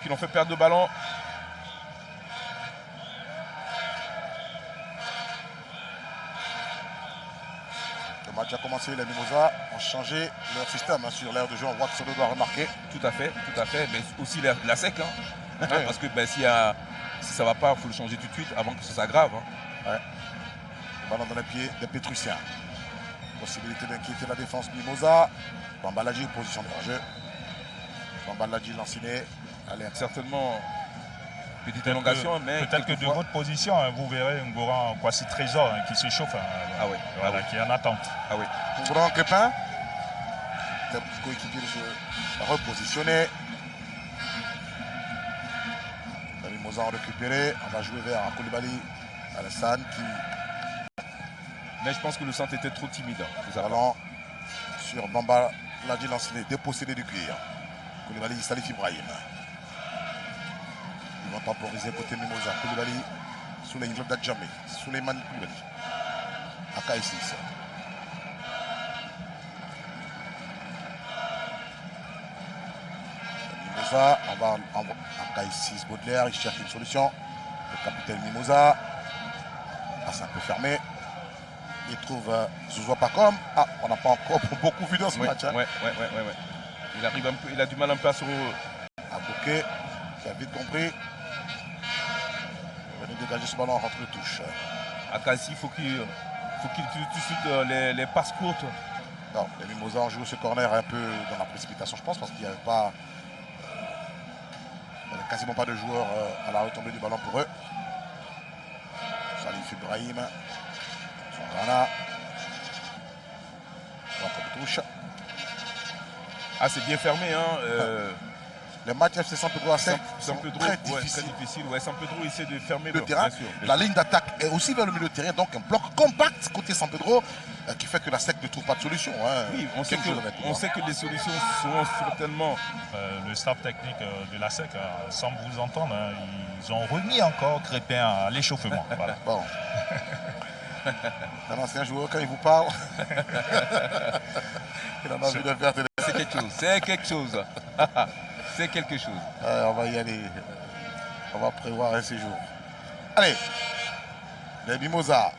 qui l'ont fait perdre le ballon. Le match a commencé, les Mimosas ont changé leur système sur l'aire de jeu. On voit que ça doit remarquer. Tout à fait, mais aussi la sec. Hein. Ouais. Parce que ben, si ça ne va pas, il faut le changer tout de suite avant que ça s'aggrave. Hein. Ouais. Le ballon dans les pieds des Pétrussiens. Possibilité d'inquiéter la défense Mimosa. Bambaladji, position de jeu. Bambaladji lanciné. Certainement, petite élongation, mais. Peut-être que de votre position, hein, vous verrez Ngora Kwasi Trésor hein, qui se chauffe. Hein, voilà, qui est en attente. Ah oui. Ngora Crépin. Coéquipier de jeu repositionné. Les Mimosas ont récupéré. On va jouer vers Koulibaly. Alassane qui. Mais je pense que le centre était trop timide. Ballon sur Bambaladji lanciné, dépossédé du cuir. Koulibaly, Salif Ibrahim. Ils vont temporiser côté Mimosa. Koulibaly, Souleymane Dadjamé. Souleymane Koulibaly. AK6. Mimosa, on va en AK6 Baudelaire, il cherche une solution. Le capitaine Mimosa. Ah, c'est un peu fermé. Il trouve Zouzoua Pakom. Ah, on n'a pas encore beaucoup vu dans ce match. Hein. Ouais. Il arrive un peu, il a du mal un peu à se. Abouké, qui a vite compris. Il va nous dégager ce ballon, rentre le touche. Akassi, il faut qu'il tue tout de suite les passes courtes. Non, les Mimosas ont joué ce corner un peu dans la précipitation, je pense, parce qu'il n'y avait pas. Il n'y avait quasiment pas de joueurs à la retombée du ballon pour eux. Salif Ibrahim. Voilà. Touche. Ah, c'est bien fermé. Hein, Le match FC Sampedro à 5, c'est un peu très difficile. difficile. Très difficile. Ouais, Sampedro essaie de fermer le terrain. La ligne d'attaque est aussi vers le milieu de terrain, donc un bloc compact côté Sampedro qui fait que la SEC ne trouve pas de solution. Hein. Oui, on sait que les solutions sont certainement. Le staff technique de la SEC, sans vous entendre, hein, ils ont remis encore Crépin à l'échauffement. Voilà. Bon. Un ancien joueur, quand il vous parle, il en a envie de faire. C'est quelque chose. C'est quelque chose. C'est quelque chose. On va y aller. On va prévoir un séjour. Allez. Les Mimosas.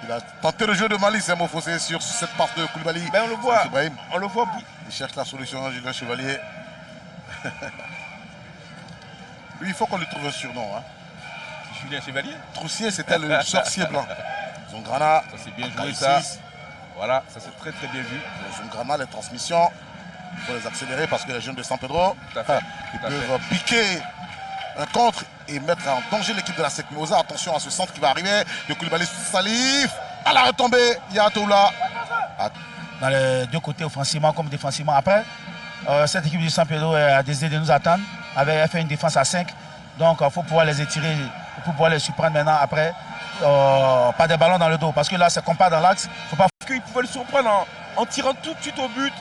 Il a tenté le jeu de malice, un mot faussé sur cette part de Koulibaly. Ben on le voit. On le voit. Il cherche la solution, Julien Chevalier. Lui, il faut qu'on lui trouve un surnom. Hein. Julien Chevalier. Troussier, c'était le sorcier blanc. Zongrana. Ça c'est bien joué ça. Voilà, ça c'est très bien vu. Zongrana, les transmissions. Il faut les accélérer parce que les jeunes de San Pedro, ils peuvent piquer un contre et mettre en danger l'équipe de la SEC Mimosa. Attention à ce centre qui va arriver. Le Koulibaly Salif. À la retombée, Yatoula. Dans les deux côtés, offensivement comme défensivement. Après, cette équipe de San Pedro a décidé de nous attendre. Elle fait une défense à 5. Donc, il faut pouvoir les étirer. Il faut pouvoir les surprendre maintenant après. Pas des ballons dans le dos. Parce que là, c'est qu'on part dans l'axe. Faut pas. Qu'il pouvait le surprendre en tirant tout de suite au but.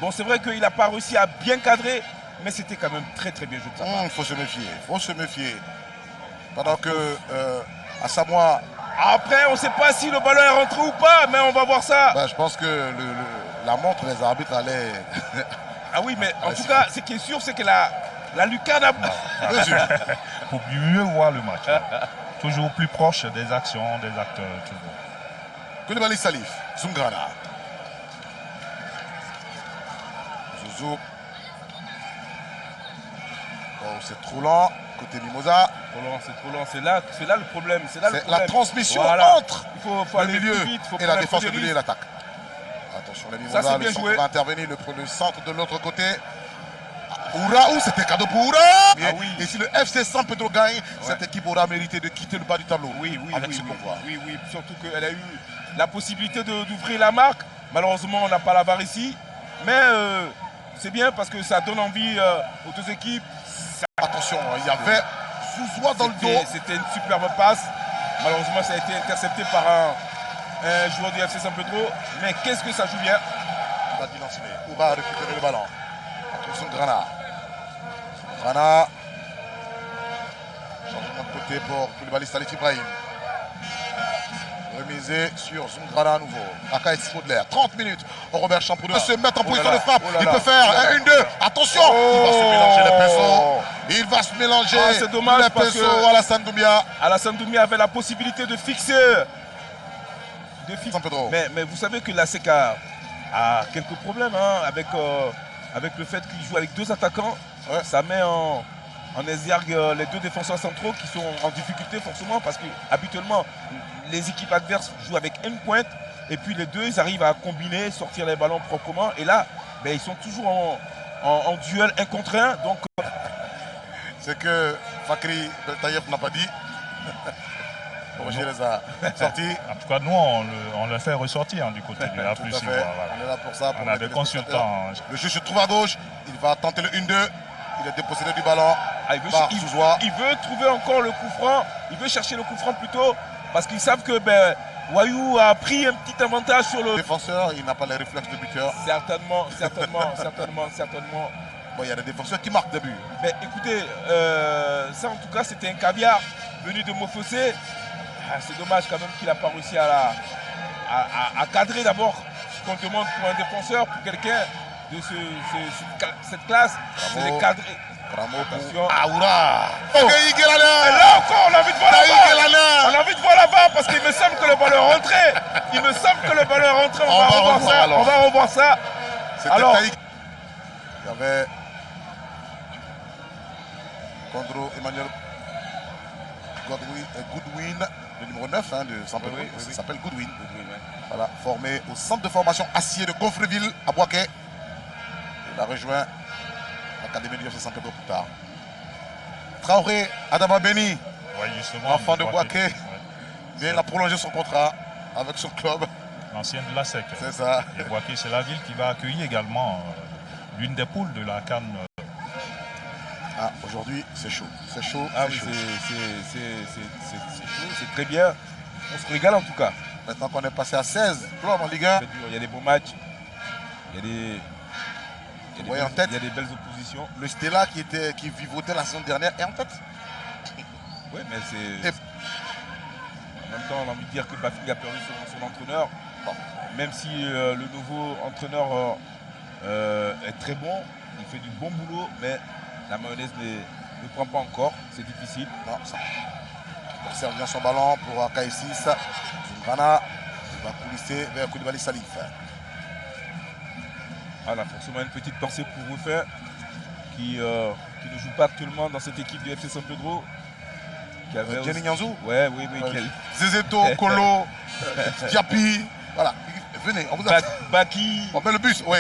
Bon, c'est vrai qu'il n'a pas réussi à bien cadrer. Mais c'était quand même très bien joué de sa part. Il faut se méfier. Il faut se méfier. Pendant que à Samoa. Après, on ne sait pas si le ballon est rentré ou pas, mais on va voir ça. Ben, je pense que la montre des arbitres allait. Ah oui, mais en tout cas, ce qui est sûr, c'est que la lucarne a. Pour mieux voir le match. Toujours plus proche des actions, des acteurs. Koulibaly Salif, Zongrana. Zouzou. Oh, c'est trop lent. Côté Mimosa. C'est trop lent. C'est là le problème. C'est la transmission entre le milieu et la défense, le milieu et l'attaque. Attention, les Mimosa, le centre va intervenir, le centre de l'autre côté. Oura, c'était cadeau pour Oura. Ah oui. Et si le FC San Pedro gagne, cette équipe aura mérité de quitter le bas du tableau. Oui, surtout qu'elle a eu la possibilité d'ouvrir la marque. Malheureusement, on n'a pas la barre ici. Mais c'est bien parce que ça donne envie aux deux équipes. Attention, il y avait Zouzoua dans le dos. C'était une superbe passe. Malheureusement, ça a été intercepté par un joueur du FC San Pedro. Mais qu'est-ce que ça joue bien. Oura a récupéré le ballon. Attention, Grana. Grana. Changement de côté pour Koulibaly Salif Ibrahim. Remise misé sur Zungrana à nouveau. Akaïs Baudelaire, 30 minutes. Robert Champoux de se mettre en position de frappe. Il peut faire un 1-2. Attention, il va se mélanger les pinceaux. Il va se mélanger c'est dommage les parce pinceaux que Alassane Doumbia. Alassane Doumbia avait la possibilité de fixer. San Pedro. Mais vous savez que la SEC a quelques problèmes hein, avec le fait qu'il joue avec 2 attaquants. Ouais. Ça met en exergue les 2 défenseurs centraux qui sont en difficulté forcément parce que habituellement les équipes adverses jouent avec une pointe et puis les 2 ils arrivent à combiner, sortir les ballons proprement et là ben, ils sont toujours en duel 1 contre 1 donc c'est que Fakri Beltaïev n'a pas dit. Roger les a sortis. En tout cas, nous, on le fait ressortir hein, du côté du A+. Tout à Voilà. fait. On est là pour ça. Pour On a des consultants. Le juge se trouve à gauche. Il va tenter le 1-2. Il est dépossédé du ballon. il veut trouver encore le coup franc. Il veut chercher le coup franc plutôt parce qu'ils savent que ben, Wayou a pris un petit avantage sur le défenseur. Il n'a pas les réflexes de buteur. Certainement. Bon, il y a des défenseurs qui marquent des buts. Mais écoutez, ça en tout cas c'était un caviar venu de Mofossé. C'est dommage quand même qu'il n'a pas réussi à cadrer d'abord ce qu'on demande pour un défenseur, pour quelqu'un de cette classe, c'est de cadrer. Attention. Aoura. Et là encore, on a envie de voir là-bas. On a envie de voir là-bas parce qu'il me semble que le ballon est rentré. On va revoir ça. Alors, il y avait Condro Emmanuel Goodwin, le numéro 9 hein, de San Pedro, il s'appelle Goodwin. Voilà, formé au centre de formation acier de Gonfreville à Boaké. Il a rejoint l'académie du FC San Pedro plus tard. Traoré Adama Beni, enfant de Boaké, il a prolongé son contrat avec son club. L'ancienne de la SEC. C'est ça. Et Boaké, c'est la ville qui va accueillir également l'une des poules de la CAN. Ah, aujourd'hui, c'est chaud. C'est chaud. Ah oui, c'est chaud, c'est très bien. On se régale en tout cas. Maintenant qu'on est passé à 16 clubs en Ligue 1. Il y a des beaux matchs. Il y a des belles oppositions. Le Stella qui vivotait la saison dernière est en tête. Oui, mais c'est... En même temps, on a envie de dire que Bafing a perdu son entraîneur. Bon, même si le nouveau entraîneur est très bon, il fait du bon boulot, mais la mayonnaise ne prend pas encore, c'est difficile. Non, ça. Il observe bien son ballon pour Akaïsis. Zungrana, il va coulisser vers Koulibaly Salif. On a forcément une petite pensée pour Ruffin qui ne joue pas actuellement dans cette équipe du FC San Pedro. Jenny Nyanzou. Oui. Zezeto, Kolo, Diapi. Voilà, venez, on vous a... Baki. On met le bus, oui.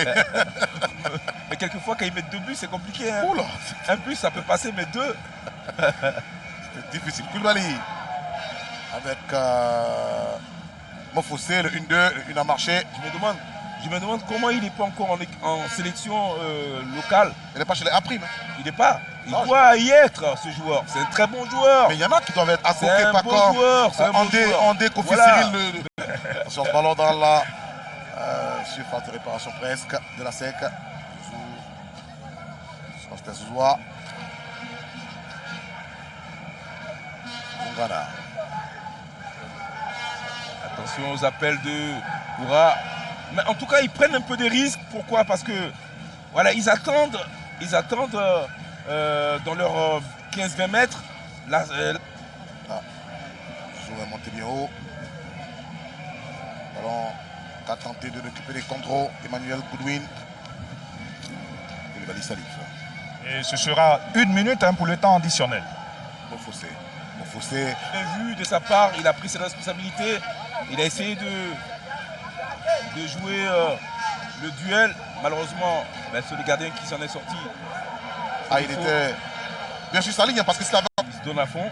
Mais quelquefois, quand ils mettent 2 buts, c'est compliqué. Hein. Oula. Un but, ça peut passer, mais 2. C'est difficile. Koulibaly avec Mofossé, le 1-2, le 1 a marché. Je me demande comment il n'est pas encore en sélection locale. Il n'est pas chez les A-Prime. Il n'est pas. Il doit y être, ce joueur. C'est un très bon joueur. Mais il y en a qui doivent être à côté, pas comme Andé, Kofi Cyril. Sur ce ballon dans la surface de réparation presque de la SEC. C'était Zouzoua. Voilà. Attention aux appels de Koura. Mais en tout cas, ils prennent un peu des risques. Pourquoi? Parce que voilà, ils attendent dans leurs 15-20 mètres. Là, Joueur monté bien haut. Ballon qu'a tenté de récupérer Condro, Emmanuel Goodwin. Koulibaly Salif. Et ce sera 1 minute hein, pour le temps additionnel. Mofossé. Bien vu de sa part, il a pris ses responsabilités. Il a essayé de jouer le duel. Malheureusement, c'est le gardien qui s'en est sorti. Ah, il était bien sur sa ligne parce que c'est la... Il se donne à fond.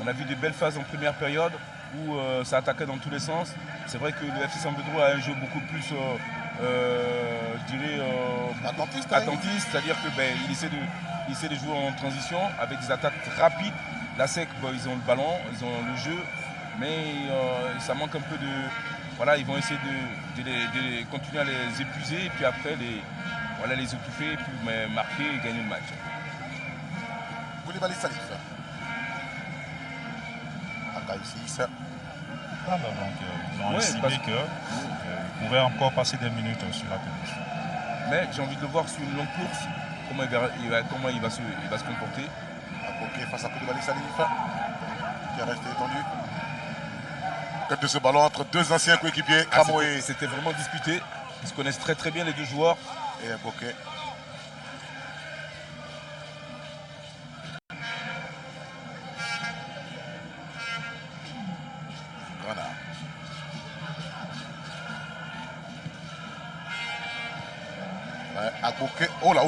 On a vu des belles phases en première période où ça attaquait dans tous les sens. C'est vrai que le FC San Pedro a un jeu beaucoup plus, je dirais, attentiste. C'est-à-dire qu'il essaie de jouer en transition avec des attaques rapides. La SEC, ils ont le ballon, ils ont le jeu, mais ça manque un peu de... Voilà, ils vont essayer de continuer à les épuiser et puis après les étouffer et puis marquer et gagner le match. Koulibaly Salif. Akaïsis. prendre. Donc ils ont estimé qu'ils pouvaient encore passer des minutes sur la pelouse. Mais j'ai envie de le voir sur une longue course, comment il va se comporter. Ok, face à Koulibaly Salif, qui est resté étendu. De ce ballon entre deux anciens coéquipiers, Cramo et... C'était vraiment disputé. Ils se connaissent très très bien les deux joueurs. Et Bokeh. Voilà. Ouais, Bokeh. Oh là.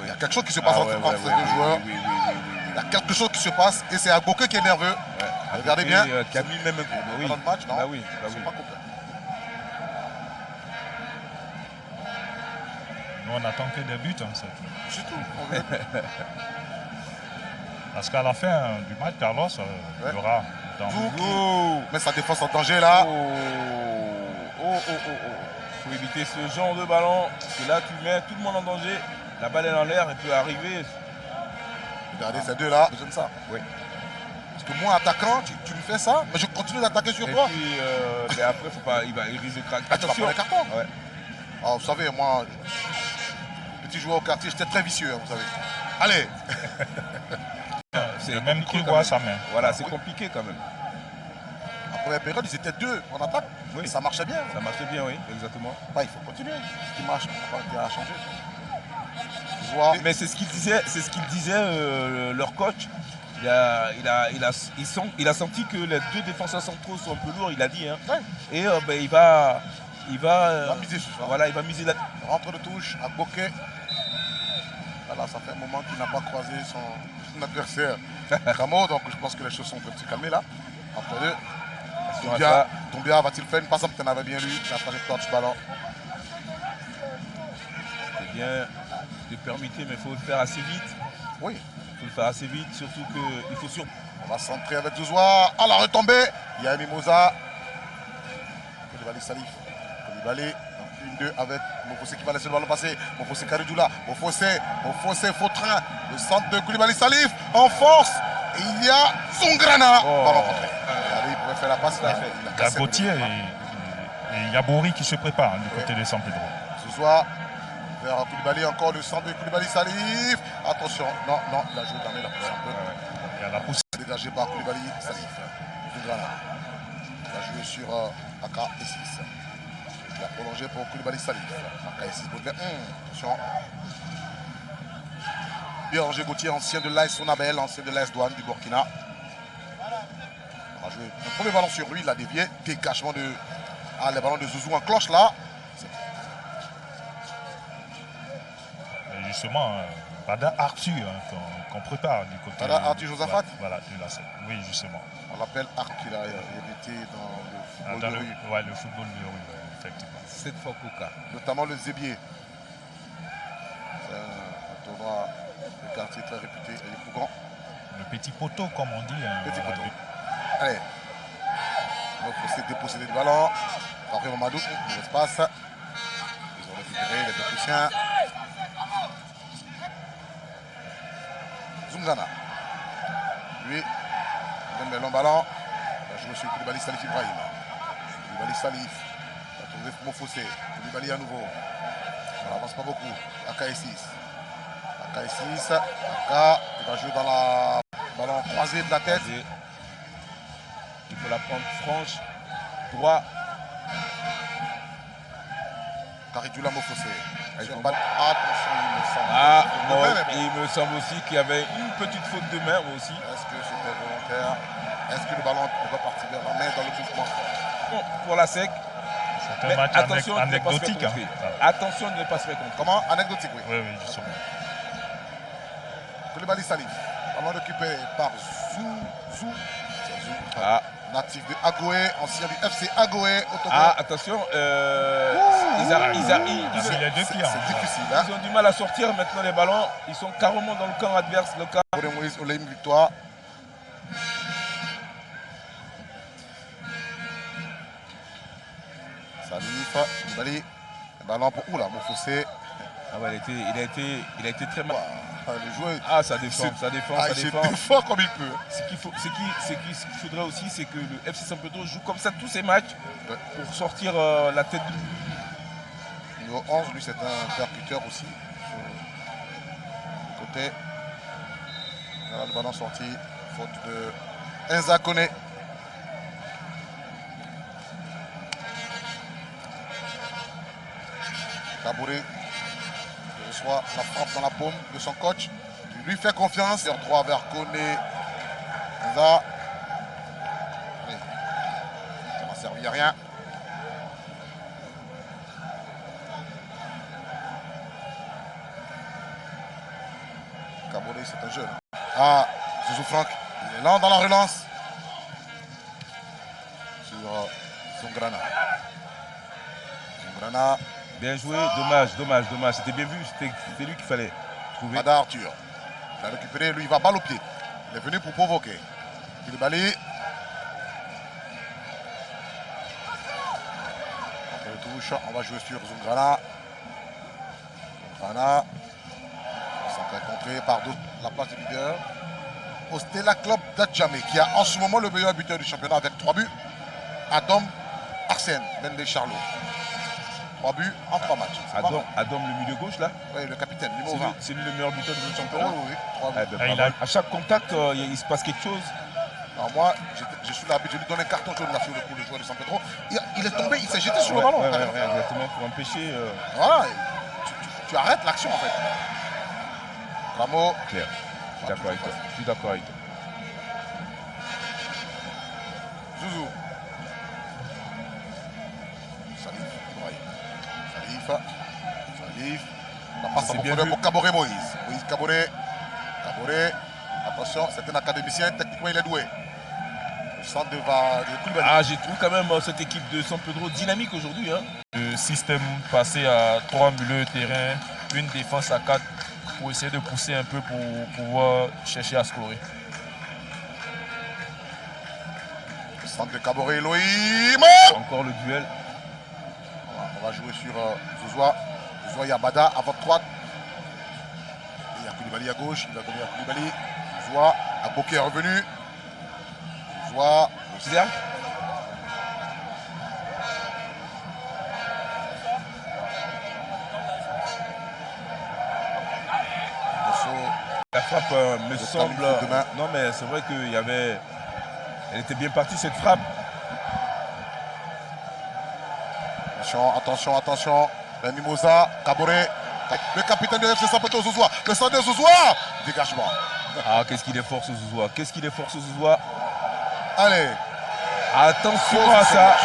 Il y a quelque chose qui se passe entre ces deux joueurs. Il y a quelque chose qui se passe et c'est Bokeh qui est nerveux. Ouais, regardez bien. Qui a mis même un dans le match, non? Bah oui. Pas complet. Nous, on attend que des buts. C'est tout. Parce qu'à la fin du match, Carlos, il y aura... Mais sa défense en danger là. Faut éviter ce genre de ballon. Parce que là, tu mets tout le monde en danger. La balle est en l'air et peut arriver. Regardez ces deux là. J'aime ça. Oui. Parce que moi, attaquant, tu me fais ça, mais je continue d'attaquer sur toi. Et puis, après, faut pas, il risque de craquer. Attention. Les cartons. Ouais. Alors, vous savez, moi, petit joueur au quartier, j'étais très vicieux, vous savez. Allez. C'est même qui voit sa main. Voilà, c'est compliqué quand même. En première période, ils étaient deux en attaque. Oui. Ça marchait bien. Ça marchait bien, oui, exactement. Il faut continuer. Ce qui marche, on va pas changer. Mais c'est ce qu'il disait, leur coach. Il a senti que les deux défenseurs centraux sont un peu lourds, il a dit. Hein. Ouais. Et il va miser ce soir. Voilà, il va miser la... Rentre de touche à Bokeh. Voilà, ça fait un moment qu'il n'a pas croisé son adversaire Cramo, donc je pense que les choses sont un peu calmées là. Entre deux. Doumbia va-t-il faire une passe comme tu en avais bien lu, la trajectoire du ballon. C'est bien de permettre, mais il faut le faire assez vite. Oui. Il faut le faire assez vite, surtout qu'il faut sur... On va centrer avec Zouzoua. À la retombée, il y a Mimosa. Koulibaly Salif. Koulibaly. 1-2 avec Mofossé qui va laisser le ballon passer. Mofossé Karidoula. Mofossé, Fautrin. Le centre de Koulibaly Salif. En force. Et il y a Zongrana. Ballon rentré. Il pouvait faire la passe. Il y a Gauthier et Yabouri qui se préparent du côté de San Pedro. Zouzoua. Vers Koulibaly, encore le centre de Koulibaly Salif. Attention. Non, il a joué dans il a poussé un peu. Il y a la pousse. Dégagé par Koulibaly Salif. Zongrana. Il a joué sur AK et 6. Il a prolongé pour Koulibaly Salif. AK et 6 Baudelaire. Attention. Béranger Gauthier, ancien de l'AS Sonabel, ancien de l'AS Douane du Burkina. On va jouer un premier ballon sur lui, il a dévié. Dégagement de. Ah, les ballons de Zouzou en cloche là. Et justement, Bada Arthur qu'on prépare du côté. Bada Arthur Josaphat. Voilà, de la scène. Oui, justement. On l'appelle Arthur, il était dans le football de rue. Oui, le football de rue, effectivement. Cette fois Coca. Notamment le Zébier. C'est un tournoi de quartier très réputé et les plus grands. Le petit poteau, comme on dit. Petit poteau. Allez. Il faut déposséder le ballon. Après Mamadou, l'espace. Ils ont récupéré les Pétriciens. Zungana. Lui, il donne le long ballon. Il va jouer sur Koulibaly Salif Ibrahim. Koulibaly Salif. Il va trouver Mofossé. Koulibaly à nouveau. Ça n'avance pas beaucoup. AK6. AK6. AK. Il va jouer dans la ballon croisé de la tête. Il faut la prendre franche. Droit. Karidjoula Mofossé. Attention, il me semble. Il me semble aussi qu'il y avait une petite faute de main aussi. Est-ce que c'était volontaire? Est-ce que le ballon va partir vers la main dans le mouvement? Bon, pour la SEC. C'est un match anecdotique. Attention de ne pas se faire contrer. Comment? Anecdotique, oui. Oui, justement. Koulibaly Salif. Ballon récupéré par Zou. Natif de Agoé, ancien du FC Agoé. Attention. Il y a deux pieds. C'est difficile. Hein? Ils ont du mal à sortir maintenant les ballons. Ils sont carrément dans le camp adverse. Le camp. Pour Moïse Oléim, victoire. Salif, Koulibaly. Ballon pour Mofossé. Il a été très mal. Le joueur, ça défend, ça défend, ça défend comme il peut. Ce qu'il faudrait aussi, c'est que le FC San Pedro joue comme ça tous ses matchs pour sortir la tête du... Numéro 11, lui, c'est un percuteur aussi. Côté. Voilà, le ballon sorti. Faute de Enza Koné. Kabouré reçoit la frappe dans la paume de son coach. Il lui fait confiance. Il 3 vers Koné. Enza. Ça n'a servi à rien. Kabouré, c'est un jeune. Ah, Zouzou Franck, il est lent dans la relance. Sur Zongrana. Zongrana. Bien joué, dommage. C'était bien vu, c'était lui qu'il fallait trouver. Ada Arthur. Il a récupéré, lui il va balle au pied. Il est venu pour provoquer. Koulibaly. Après le touche, on va jouer sur Zongrana. Zongrana. Contré par la place du leader. Au Stella Club d'Adjamé, qui a en ce moment le meilleur buteur du championnat avec 3 buts. Adam Arsène, Bende Charlot. 3 buts en 3 matchs. Adam, le milieu gauche là. Oui, le capitaine, numéro 20. C'est lui le meilleur buteur du championnat. Oui, 3 buts. À chaque contact, il se passe quelque chose. Alors moi, je suis là, je lui donne un carton jaune là sur le coup, le joueur de San Pedro. Il est tombé, il s'est jeté sur le ballon. Exactement, pour empêcher. Voilà, tu arrêtes l'action en fait. Ramo. Claire. Je suis d'accord avec toi. Zouzou. Salif. La passe en profondeur pour Kaboré Moïse. Moïse Kaboré. Attention, c'est un académicien, techniquement il est doué. Le centre de Koulibaly. J'ai trouvé quand même cette équipe de San Pedro dynamique aujourd'hui. Le système passé à 3 milieux de terrain, une défense à 4. Pour essayer de pousser un peu pour pouvoir chercher à scorer. Le centre de Kaboré, Elohim. Encore le duel. On va jouer sur Zouzoua. Zouzoua, il y a Bada à votre droite. Et il y a Koulibaly à gauche. Il va donner à Koulibaly. Zouzoua, Aboké est revenu. Zouzoua. La frappe me semble... Non mais c'est vrai qu'il y avait... Elle était bien partie cette frappe. Attention. La Mimosa, Kaboré. Le capitaine de FC San Pedro, Zouzoua. Le centre de Zouzoua. Dégagement. Qu'est-ce qu'il est fort ce Zouzoua. Allez. Attention à ça.